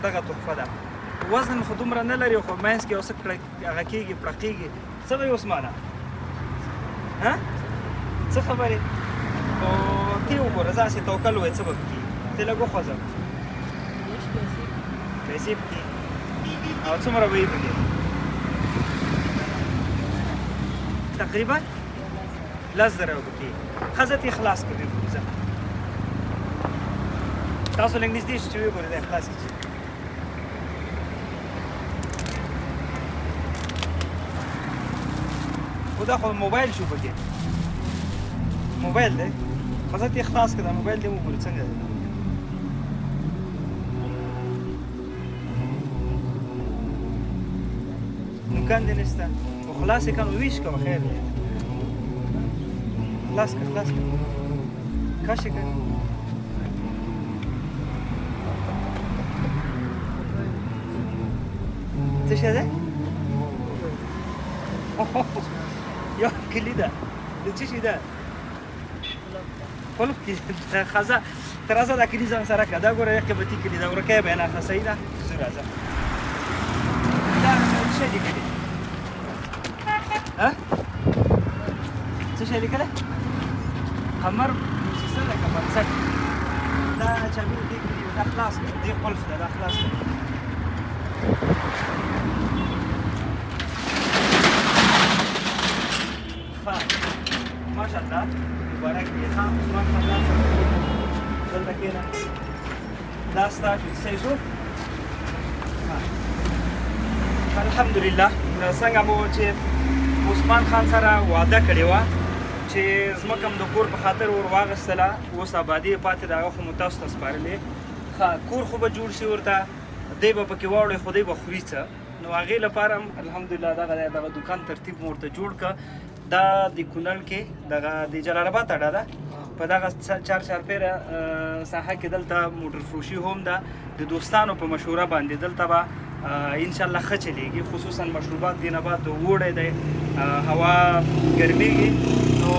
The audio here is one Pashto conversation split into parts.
دغه تحفه ده وزن خو دومره نه لري خو منځ کې یو څه هغه کېږي پړقېږي څه به یې عثمانه څه خبرې خو ته وګوره داسې توکل وایي څه به کېږي ته لږ وخوځه پیسې پکې او څومره به یې پکې تقریبا 10,000 پکې ښځه ته خلاص کړې ځه تاسو لږ نږدې شئ چې وګورئ دا خلاص کړي خو دا خو موبایل شو پکې موبایل دی ښځه ته خلاص کړه موبایل دې وګورئ څنګه دی نوکان دې نشته خو خلاص یې کړه ویش کوه خیر دی خلاص کړه خلاص کړه کش یې کړه څه شی دی یو کلي ده د څه شي ده قلب کې ښځه ته راځه دا کلي ځان سره کړه دا ګوره یو قیمتي کلي ده ورکه یې بیانه ښه صحیح ده زه راځه دا څه شی لیکلی څه شی لیکلی قمر موسسه ده که بنسټ دا چابي دې کلي دا خلاص کړه دې قلف ده دا خلاص کړه ماشاءالله مبارک دی ښه عثمان خان دلته کښېنه دا ستا صحیح شو الحمدلله څنګه مو چې عثمان خان سره وعده کړې وه چې ځمکه م د کور په خاطر ور واخیستله اوس آبادي یې پاتې ده هغه خو مو تاسو ته سپارلې ښه کور خو به جوړ شي ورته دی به پکې واوړئ خو دی به خوري څه نو هغې لپاره هم الحمدلله دغه دوکان ترتیب مو ورته جوړ کړه دا د کونړ کې دغه د جلال آباد اډه ده په دغه 4 چارپیره ساحه کې دلته موټر فروشي هم ده د دوستانو په مشوره باندې دلته به انشاءالله ښه چلیږي خصوصا مشروبات دې نه بعد اوړی دی هوا ګرمیږي نو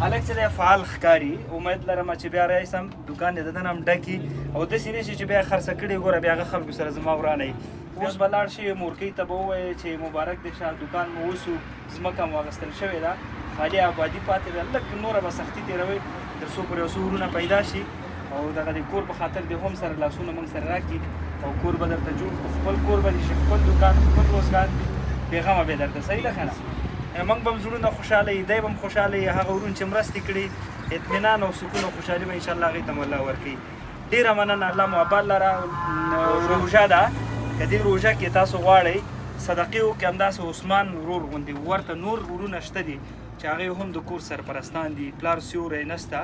هلک چې دی فعال ښکاري امید لرم چې بیا راشم دوکان یې د دنه هم ډکي او داسې نه شي چې بیا خرڅه کړي ګوره بیا هغه خلکو سره زما ورانه وي اوس به لاړ شي مورکۍ ته به ووایې چې مبارک دی شه دوکان مو اوسو ځمکه مو اخیستل شوې ده خالي آبادي پاتې ده لږ نوره به سختي تېروئ تر څو پورې یو څو ورونه پیدا شي او دغه د کور په خاطر دې هم سره لاسونه موږ سره راکړي او کور به درته جوړ کړو خپل کور به دې شي خپل دوکان خپل روزګار بېغمه به درته صحیح ده که نه موږ به هم زړونه خوشحاله وي دی به هم خوشحاله وي هغه ورون چې مرستې کړي اطمینان او سکون او خوشحالي به انشاءالله هغې ته م الله ورکوي ډېره مننه الله مو آباد لره روژه ده که دې روژه کې تاسو غواړئ صدقې وکړئ همداسې عثمان ورور غوندې ورته نور ورونه شته دي چې هغې هم د کور سرپرستان دي پلار سیوری نشته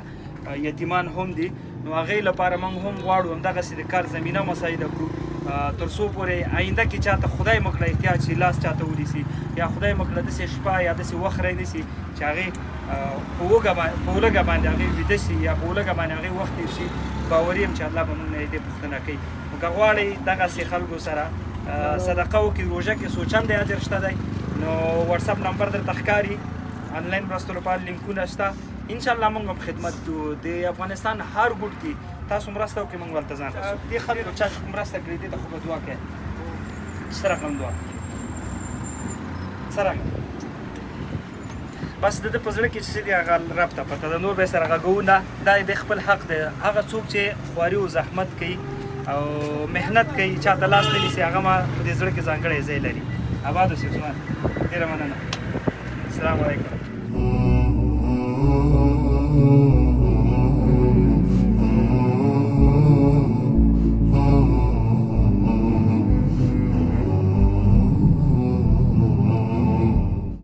یتیمان هم دي نو هغې لپاره موږ هم غواړو همدغسې د کار زمینه مساعده کړو تر څو پورې آینده کې چاته خدای مو کړه احتیاج شي لاس چاته ونیسي یا خدای مو کړه داسې شپه یا داسې وخت رانیسي چې هغې په ولږه باندې هغې ویده شي یا په ولږه باندې هغې وخت تېر شي باوري یم چې الله به موږ نه دې پوښتنه کوي نو که غواړئ دغسې خلکو سره صدقه وکړي روژه کې څو چندی اجر شته دی نو وټساپ نمبر درته ښکاري آنلاین مرستو لپاره لینکونه شته انشاءالله موږ هم خدمت کوو د افغانستان هر ګوټ کې تاسو مرسته وکړئ موږ ورته ځان رسو دې خلکو چا چې مرسته کړې دې ته خو به دعا کوئ څه رقم دعا څه رقم بس د ده په زړه کې چې څه دي هغه رب ته پته ده نور به یې سره غږوو نه دا د خپل حق دی هغه څوک چې خواري او زحمت کوي او محنت کوي چاته لاس نه نیسي هغه ما په دې زړه کې ځانګړی ځای لري آباد اوسئ عثمان ډېره مننه السلام علیکم